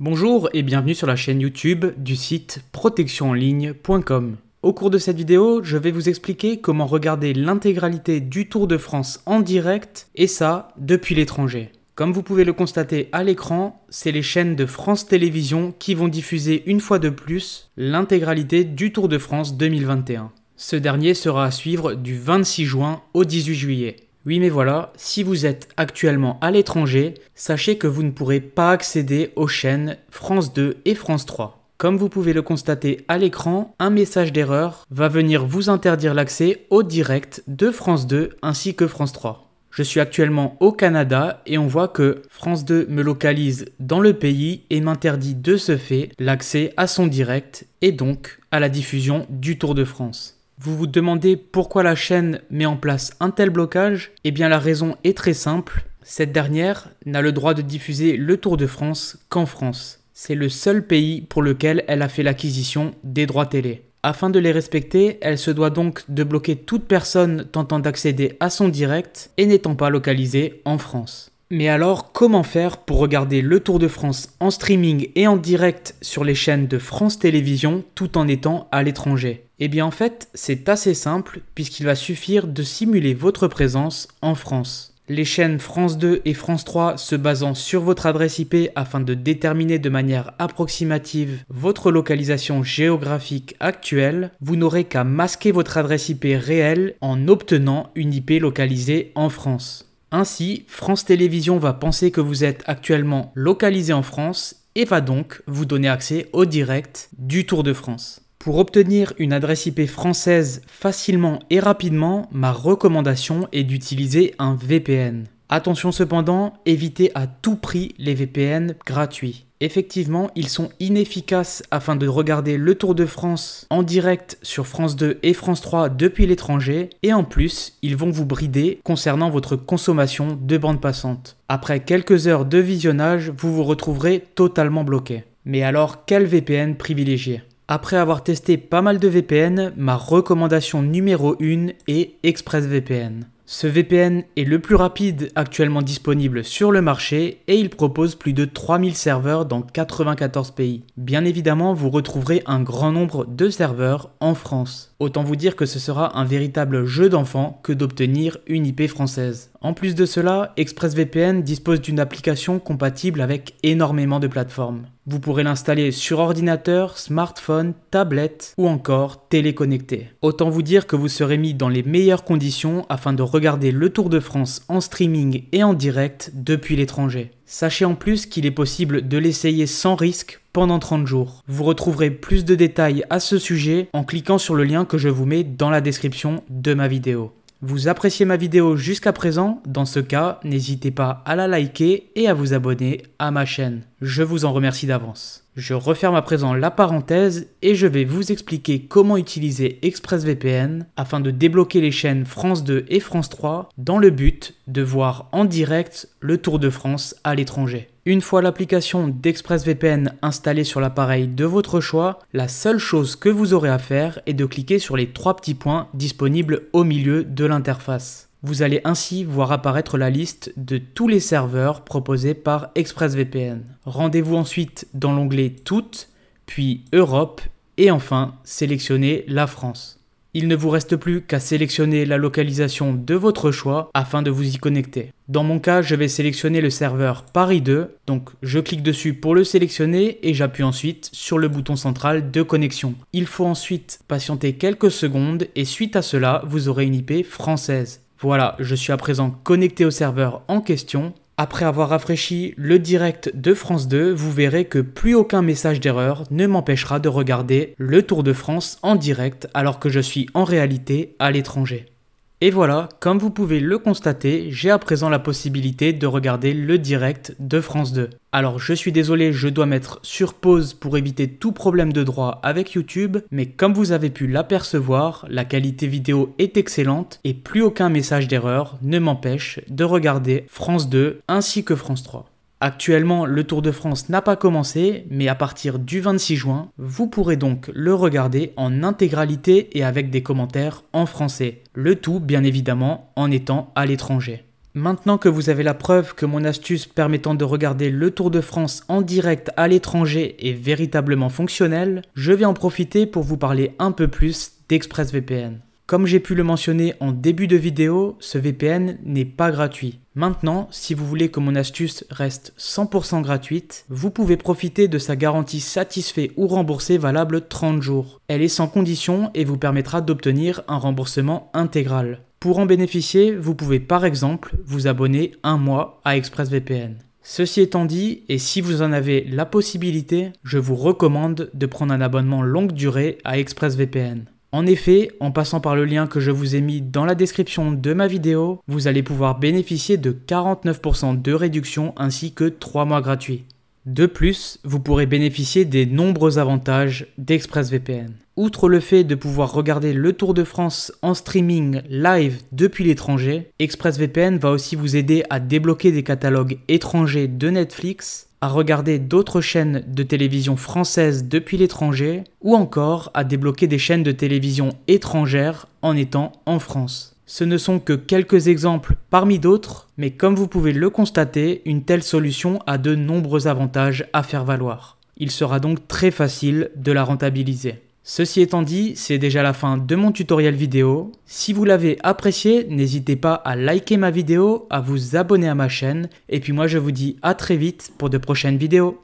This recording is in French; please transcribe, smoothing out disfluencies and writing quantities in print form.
Bonjour et bienvenue sur la chaîne YouTube du site protectionenligne.com. Au cours de cette vidéo, je vais vous expliquer comment regarder l'intégralité du Tour de France en direct, et ça, depuis l'étranger. Comme vous pouvez le constater à l'écran, c'est les chaînes de France Télévisions qui vont diffuser une fois de plus l'intégralité du Tour de France 2021. Ce dernier sera à suivre du 26 juin au 18 juillet. Oui mais voilà, si vous êtes actuellement à l'étranger, sachez que vous ne pourrez pas accéder aux chaînes France 2 et France 3. Comme vous pouvez le constater à l'écran, un message d'erreur va venir vous interdire l'accès au direct de France 2 ainsi que France 3. Je suis actuellement au Canada et on voit que France 2 me localise dans le pays et m'interdit de ce fait l'accès à son direct et donc à la diffusion du Tour de France. Vous vous demandez pourquoi la chaîne met en place un tel blocage? Eh bien la raison est très simple, cette dernière n'a le droit de diffuser le Tour de France qu'en France. C'est le seul pays pour lequel elle a fait l'acquisition des droits télé. Afin de les respecter, elle se doit donc de bloquer toute personne tentant d'accéder à son direct et n'étant pas localisée en France. Mais alors, comment faire pour regarder le Tour de France en streaming et en direct sur les chaînes de France Télévisions tout en étant à l'étranger? Eh bien en fait, c'est assez simple puisqu'il va suffire de simuler votre présence en France. Les chaînes France 2 et France 3 se basant sur votre adresse IP afin de déterminer de manière approximative votre localisation géographique actuelle, vous n'aurez qu'à masquer votre adresse IP réelle en obtenant une IP localisée en France. Ainsi, France Télévisions va penser que vous êtes actuellement localisé en France et va donc vous donner accès au direct du Tour de France. Pour obtenir une adresse IP française facilement et rapidement, ma recommandation est d'utiliser un VPN. Attention cependant, évitez à tout prix les VPN gratuits. Effectivement, ils sont inefficaces afin de regarder le Tour de France en direct sur France 2 et France 3 depuis l'étranger et en plus, ils vont vous brider concernant votre consommation de bande passante. Après quelques heures de visionnage, vous vous retrouverez totalement bloqué. Mais alors, quel VPN privilégier ? Après avoir testé pas mal de VPN, ma recommandation numéro 1 est ExpressVPN. Ce VPN est le plus rapide actuellement disponible sur le marché et il propose plus de 3000 serveurs dans 94 pays. Bien évidemment, vous retrouverez un grand nombre de serveurs en France. Autant vous dire que ce sera un véritable jeu d'enfant que d'obtenir une IP française. En plus de cela, ExpressVPN dispose d'une application compatible avec énormément de plateformes. Vous pourrez l'installer sur ordinateur, smartphone, tablette ou encore téléconnecté. Autant vous dire que vous serez mis dans les meilleures conditions afin de regarder le Tour de France en streaming et en direct depuis l'étranger. Sachez en plus qu'il est possible de l'essayer sans risque pendant 30 jours. Vous retrouverez plus de détails à ce sujet en cliquant sur le lien que je vous mets dans la description de ma vidéo. Vous appréciez ma vidéo jusqu'à présent? Dans ce cas, n'hésitez pas à la liker et à vous abonner à ma chaîne. Je vous en remercie d'avance. Je referme à présent la parenthèse et je vais vous expliquer comment utiliser ExpressVPN afin de débloquer les chaînes France 2 et France 3 dans le but de voir en direct le Tour de France à l'étranger. Une fois l'application d'ExpressVPN installée sur l'appareil de votre choix, la seule chose que vous aurez à faire est de cliquer sur les 3 petits points disponibles au milieu de l'interface. Vous allez ainsi voir apparaître la liste de tous les serveurs proposés par ExpressVPN. Rendez-vous ensuite dans l'onglet Toutes, puis Europe et enfin sélectionnez la France. Il ne vous reste plus qu'à sélectionner la localisation de votre choix afin de vous y connecter. Dans mon cas, je vais sélectionner le serveur Paris 2, donc je clique dessus pour le sélectionner et j'appuie ensuite sur le bouton central de connexion. Il faut ensuite patienter quelques secondes et suite à cela, vous aurez une IP française. Voilà, je suis à présent connecté au serveur en question. Après avoir rafraîchi le direct de France 2, vous verrez que plus aucun message d'erreur ne m'empêchera de regarder le Tour de France en direct alors que je suis en réalité à l'étranger. Et voilà, comme vous pouvez le constater, j'ai à présent la possibilité de regarder le direct de France 2. Alors je suis désolé, je dois mettre sur pause pour éviter tout problème de droit avec YouTube, mais comme vous avez pu l'apercevoir, la qualité vidéo est excellente et plus aucun message d'erreur ne m'empêche de regarder France 2 ainsi que France 3. Actuellement, le Tour de France n'a pas commencé, mais à partir du 26 juin, vous pourrez donc le regarder en intégralité et avec des commentaires en français. Le tout, bien évidemment, en étant à l'étranger. Maintenant que vous avez la preuve que mon astuce permettant de regarder le Tour de France en direct à l'étranger est véritablement fonctionnelle, je vais en profiter pour vous parler un peu plus d'ExpressVPN. Comme j'ai pu le mentionner en début de vidéo, ce VPN n'est pas gratuit. Maintenant, si vous voulez que mon astuce reste 100% gratuite, vous pouvez profiter de sa garantie satisfait ou remboursé valable 30 jours. Elle est sans condition et vous permettra d'obtenir un remboursement intégral. Pour en bénéficier, vous pouvez par exemple vous abonner un mois à ExpressVPN. Ceci étant dit, et si vous en avez la possibilité, je vous recommande de prendre un abonnement longue durée à ExpressVPN. En effet, en passant par le lien que je vous ai mis dans la description de ma vidéo, vous allez pouvoir bénéficier de 49% de réduction ainsi que 3 mois gratuits. De plus, vous pourrez bénéficier des nombreux avantages d'ExpressVPN. Outre le fait de pouvoir regarder le Tour de France en streaming live depuis l'étranger, ExpressVPN va aussi vous aider à débloquer des catalogues étrangers de Netflix, à regarder d'autres chaînes de télévision françaises depuis l'étranger, ou encore à débloquer des chaînes de télévision étrangères en étant en France. Ce ne sont que quelques exemples parmi d'autres, mais comme vous pouvez le constater, une telle solution a de nombreux avantages à faire valoir. Il sera donc très facile de la rentabiliser. Ceci étant dit, c'est déjà la fin de mon tutoriel vidéo. Si vous l'avez apprécié, n'hésitez pas à liker ma vidéo, à vous abonner à ma chaîne, et puis moi je vous dis à très vite pour de prochaines vidéos.